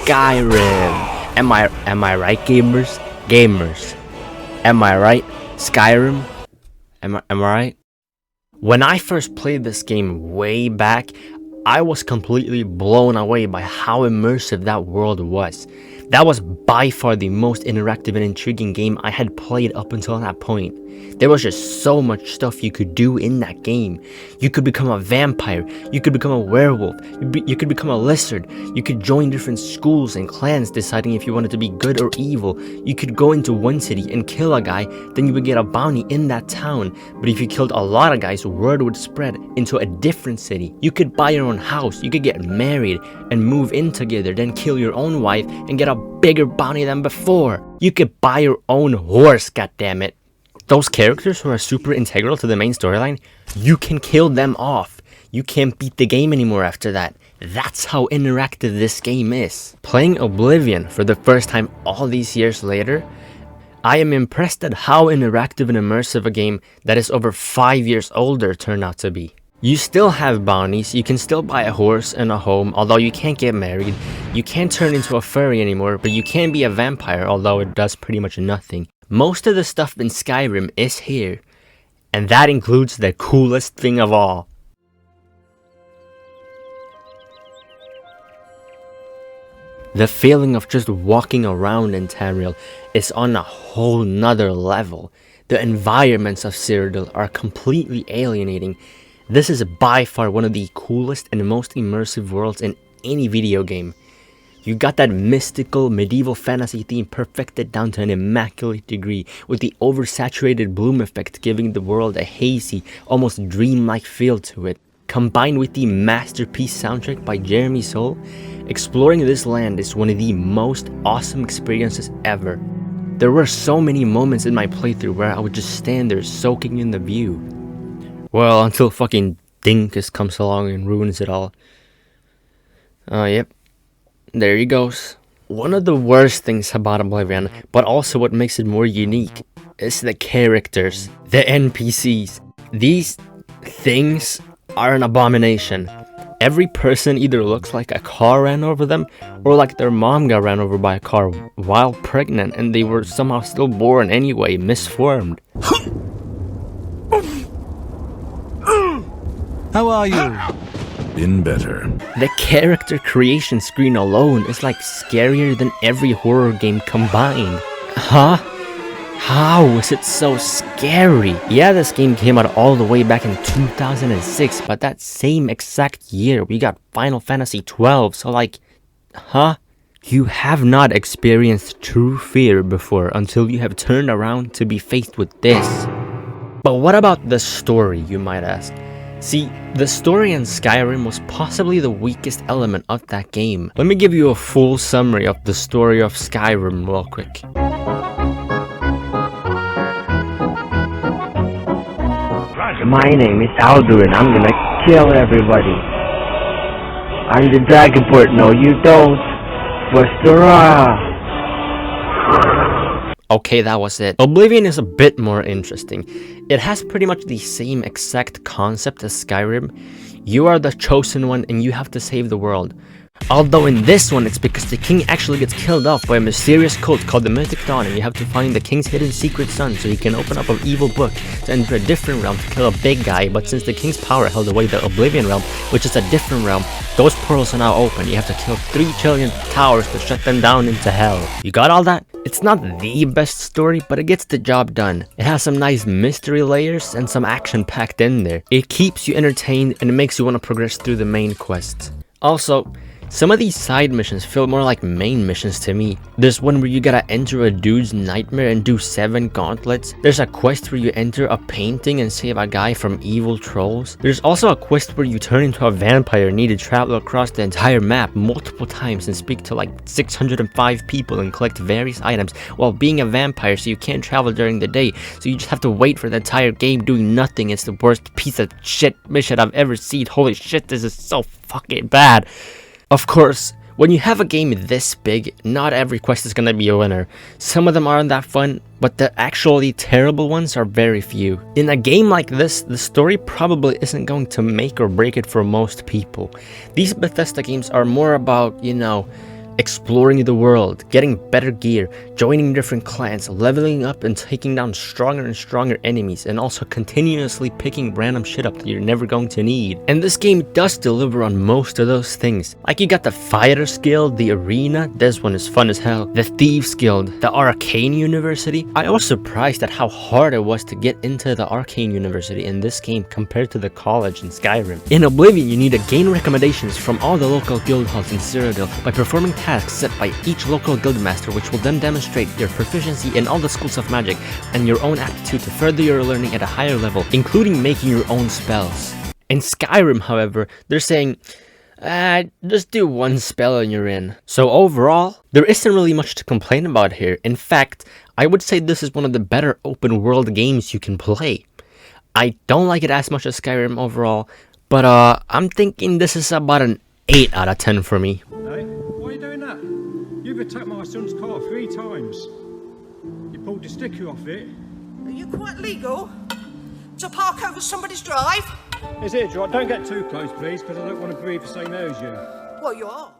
Skyrim. Am I right, gamers? Gamers. Am I right? Skyrim? Am I right? When I first played this game way back, I was completely blown away by how immersive that world was. That was by far the most interactive and intriguing game I had played up until that point. There was just so much stuff you could do in that game. You could become a vampire, you could become a werewolf, you could become a lizard, you could join different schools and clans deciding if you wanted to be good or evil. You could go into one city and kill a guy, then you would get a bounty in that town. But if you killed a lot of guys, word would spread into a different city. You could buy your own house, you could get married and move in together, then kill your own wife and get a bigger bounty than before. You could buy your own horse, goddammit. Those characters who are super integral to the main storyline, you can kill them off. You can't beat the game anymore after that. That's how interactive this game is. Playing Oblivion for the first time all these years later, I am impressed at how interactive and immersive a game that is over 5 years older turned out to be. You still have bounties, you can still buy a horse and a home, although you can't get married. You can't turn into a furry anymore, but you can be a vampire, although it does pretty much nothing. Most of the stuff in Skyrim is here, and that includes the coolest thing of all. The feeling of just walking around in Tamriel is on a whole nother level. The environments of Cyrodiil are completely alienating. This is by far one of the coolest and most immersive worlds in any video game. You got that mystical medieval fantasy theme perfected down to an immaculate degree, with the oversaturated bloom effect giving the world a hazy, almost dreamlike feel to it. Combined with the masterpiece soundtrack by Jeremy Soule, exploring this land is one of the most awesome experiences ever. There were so many moments in my playthrough where I would just stand there soaking in the view. Well, until fucking Dinkus comes along and ruins it all. Yep. There he goes. One of the worst things about Oblivion, but also what makes it more unique, is the characters, the NPCs. These things are an abomination. Every person either looks like a car ran over them, or like their mom got ran over by a car while pregnant and they were somehow still born anyway, misformed. How are you? Been better. The character creation screen alone is like scarier than every horror game combined. Huh? How is it so scary? Yeah, this game came out all the way back in 2006, but that same exact year we got Final Fantasy XII, so like, huh? You have not experienced true fear before until you have turned around to be faced with this. But what about the story, you might ask? See, the story in Skyrim was possibly the weakest element of that game. Let me give you a full summary of the story of Skyrim real quick. My name is Alduin. I'm gonna kill everybody. I'm the Dragonport. No, you don't. Bustera! Okay, that was it. Oblivion is a bit more interesting. It has pretty much the same exact concept as Skyrim. You are the chosen one and you have to save the world. Although in this one, it's because the king actually gets killed off by a mysterious cult called the Mythic Dawn, and you have to find the king's hidden secret son so he can open up an evil book to enter a different realm to kill a big guy. But since the king's power held away the Oblivion realm, which is a different realm, those portals are now open. You have to kill 3 trillion towers to shut them down into hell. You got all that? It's not the best story, but it gets the job done. It has some nice mystery layers and some action packed in there. It keeps you entertained and it makes you want to progress through the main quests. Also, some of these side missions feel more like main missions to me. There's one where you gotta enter a dude's nightmare and do 7 gauntlets. There's a quest where you enter a painting and save a guy from evil trolls. There's also a quest where you turn into a vampire and need to travel across the entire map multiple times and speak to like 605 people and collect various items while being a vampire, so you can't travel during the day. So you just have to wait for the entire game doing nothing. It's the worst piece of shit mission I've ever seen. Holy shit, this is so fucking bad. Of course, when you have a game this big, not every quest is gonna be a winner. Some of them aren't that fun, but the actually terrible ones are very few. In a game like this, the story probably isn't going to make or break it for most people. These Bethesda games are more about, exploring the world, getting better gear, joining different clans, leveling up and taking down stronger and stronger enemies, and also continuously picking random shit up that you're never going to need. And this game does deliver on most of those things. Like, you got the Fighters Guild, the Arena, this one is fun as hell, the Thieves Guild, the Arcane University. I was surprised at how hard it was to get into the Arcane University in this game compared to the college in Skyrim. In Oblivion, you need to gain recommendations from all the local guild halls in Cyrodiil by performing tasks set by each local guildmaster, which will then demonstrate your proficiency in all the schools of magic and your own aptitude to further your learning at a higher level, including making your own spells. In Skyrim, however, they're saying, just do one spell and you're in. So overall, there isn't really much to complain about here. In fact, I would say this is one of the better open world games you can play. I don't like it as much as Skyrim overall, but I'm thinking this is about an 8 out of 10 for me. Hey, why are you doing that? You've attacked my son's car 3 times. You pulled the sticker off it. Are you quite legal to park over somebody's drive? Is it, John? Don't get too close, please, because I don't want to breathe the same air as you. Well, you are.